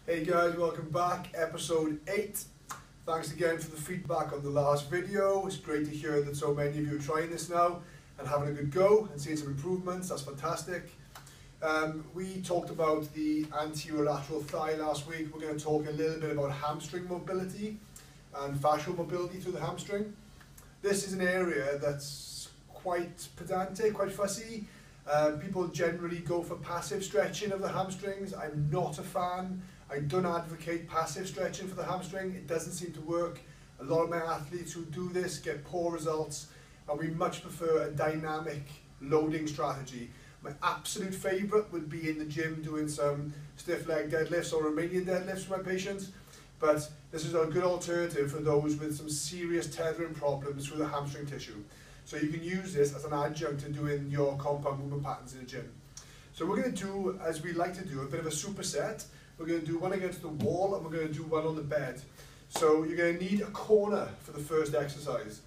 Hey guys, welcome back, episode 8. Thanks again for the feedback on the last video. It's great to hear that so many of you are trying this now and having a good go and seeing some improvements. That's fantastic. We talked about the anterior lateral thigh last week. We're going to talk a little bit about hamstring mobility and fascial mobility through the hamstring. This is an area that's quite pedantic, quite fussy. People generally go for passive stretching of the hamstrings. I'm not a fan. I don't advocate passive stretching for the hamstring. It doesn't seem to work. A lot of my athletes who do this get poor results, and we much prefer a dynamic loading strategy. My absolute favourite would be in the gym doing some stiff leg deadlifts or Romanian deadlifts for my patients, but this is a good alternative for those with some serious tethering problems through the hamstring tissue. So you can use this as an adjunct to doing your compound movement patterns in the gym. So we're going to do, as we like to do, a bit of a superset. We're going to do one against the wall and we're going to do one on the bed. So you're going to need a corner for the first exercise.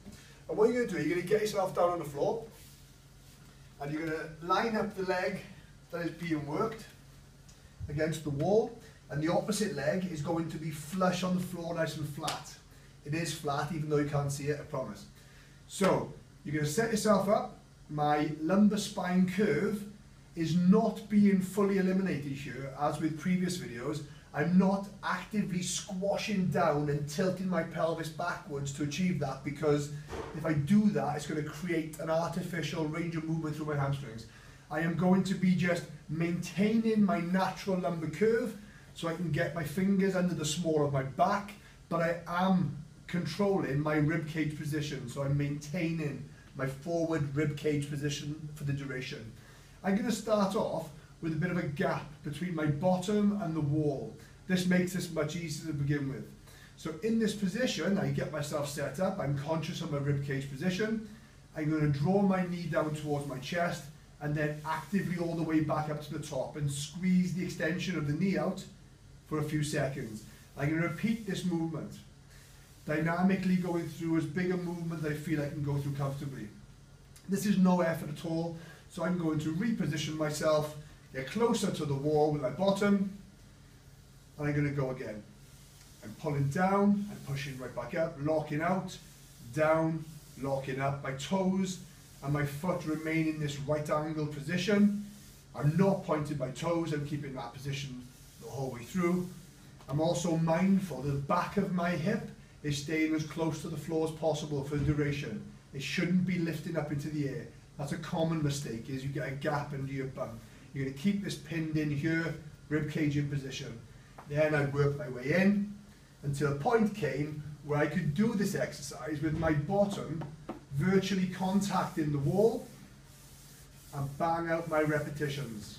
And what you're going to do, you're going to get yourself down on the floor and you're going to line up the leg that is being worked against the wall, and the opposite leg is going to be flush on the floor, nice and flat. It is flat even though you can't see it, I promise. So you're going to set yourself up. My lumbar spine curve is not being fully eliminated here, as with previous videos. I'm not actively squashing down and tilting my pelvis backwards to achieve that, because if I do that, it's going to create an artificial range of movement through my hamstrings. I am going to be just maintaining my natural lumbar curve so I can get my fingers under the small of my back, but I am controlling my rib cage position, so I'm maintaining my forward rib cage position for the duration. I'm going to start off with a bit of a gap between my bottom and the wall. This makes this much easier to begin with. So in this position, I get myself set up, I'm conscious of my rib cage position. I'm going to draw my knee down towards my chest and then actively all the way back up to the top and squeeze the extension of the knee out for a few seconds. I'm going to repeat this movement, dynamically going through as big a movement as I feel I can go through comfortably. This is no effort at all, so I'm going to reposition myself, get closer to the wall with my bottom, and I'm going to go again. I'm pulling down, I'm pushing right back up, locking out, down, locking up. My toes and my foot remain in this right angle position. I'm not pointing my toes, I'm keeping that position the whole way through. I'm also mindful that the back of my hip is staying as close to the floor as possible for the duration. It shouldn't be lifting up into the air. That's a common mistake, is you get a gap under your bum. You're going to keep this pinned in here, rib cage in position. Then I work my way in until a point came where I could do this exercise with my bottom virtually contacting the wall and bang out my repetitions.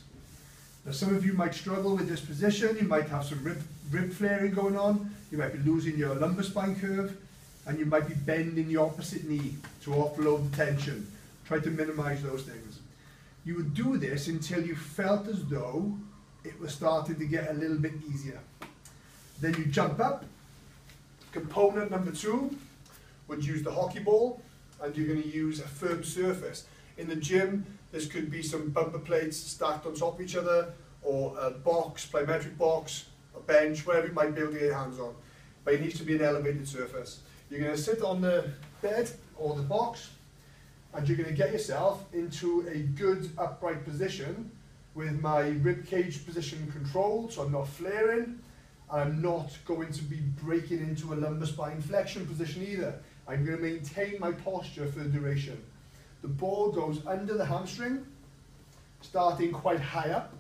Now some of you might struggle with this position. You might have some rib flaring going on. You might be losing your lumbar spine curve, and you might be bending the opposite knee to offload the tension. Try to minimize those things. You would do this until you felt as though it was starting to get a little bit easier. Then you jump up. Component number 2 would use the hockey ball, and you're going to use a firm surface. In the gym, this could be some bumper plates stacked on top of each other, or a box, plyometric box, a bench, whatever you might be able to get your hands on. But it needs to be an elevated surface. You're going to sit on the bed or the box, and you're going to get yourself into a good upright position with my rib cage position controlled, so I'm not flaring, and I'm not going to be breaking into a lumbar spine flexion position either. I'm going to maintain my posture for the duration. The ball goes under the hamstring, starting quite high up.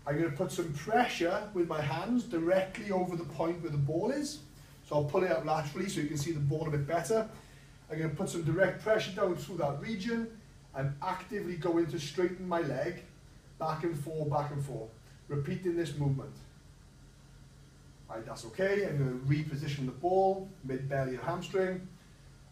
I'm going to put some pressure with my hands directly over the point where the ball is. So I'll pull it out laterally so you can see the ball a bit better. I'm going to put some direct pressure down through that region. I'm actively going to straighten my leg back and forth, repeating this movement. Right, that's okay. I'm going to reposition the ball, mid-belly and hamstring.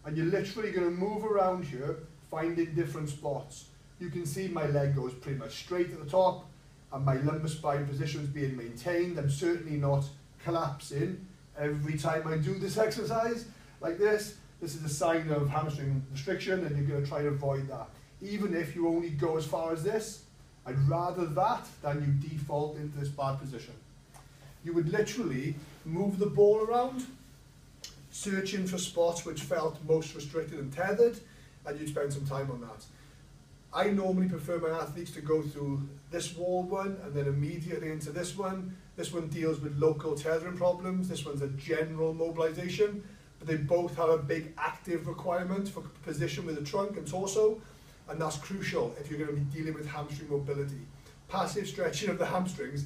And you're literally going to move around here, finding different spots. You can see my leg goes pretty much straight at the top, and my lumbar spine position is being maintained. I'm certainly not collapsing every time I do this exercise like this. This is a sign of hamstring restriction, and you're going to try to avoid that. Even if you only go as far as this, I'd rather that than you default into this bad position. you would literally move the ball around, searching for spots which felt most restricted and tethered, and you'd spend some time on that. I normally prefer my athletes to go through this wall one and then immediately into this one. This one deals with local tethering problems, this one's a general mobilization, but they both have a big active requirement for position with the trunk and torso, and that's crucial if you're going to be dealing with hamstring mobility. Passive stretching of the hamstrings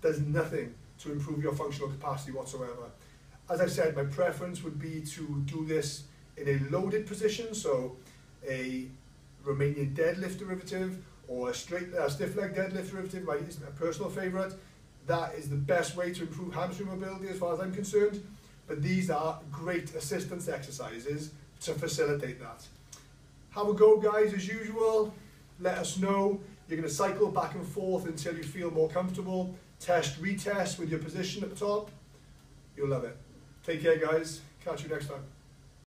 does nothing to improve your functional capacity whatsoever. As I said, my preference would be to do this in a loaded position, so a Romanian deadlift derivative or a stiff leg deadlift derivative, my personal favourite. That is the best way to improve hamstring mobility as far as I'm concerned, but these are great assistance exercises to facilitate that. Have a go, guys, as usual. Let us know. You're going to cycle back and forth until you feel more comfortable. Test, retest with your position at the top. You'll love it. Take care, guys. Catch you next time.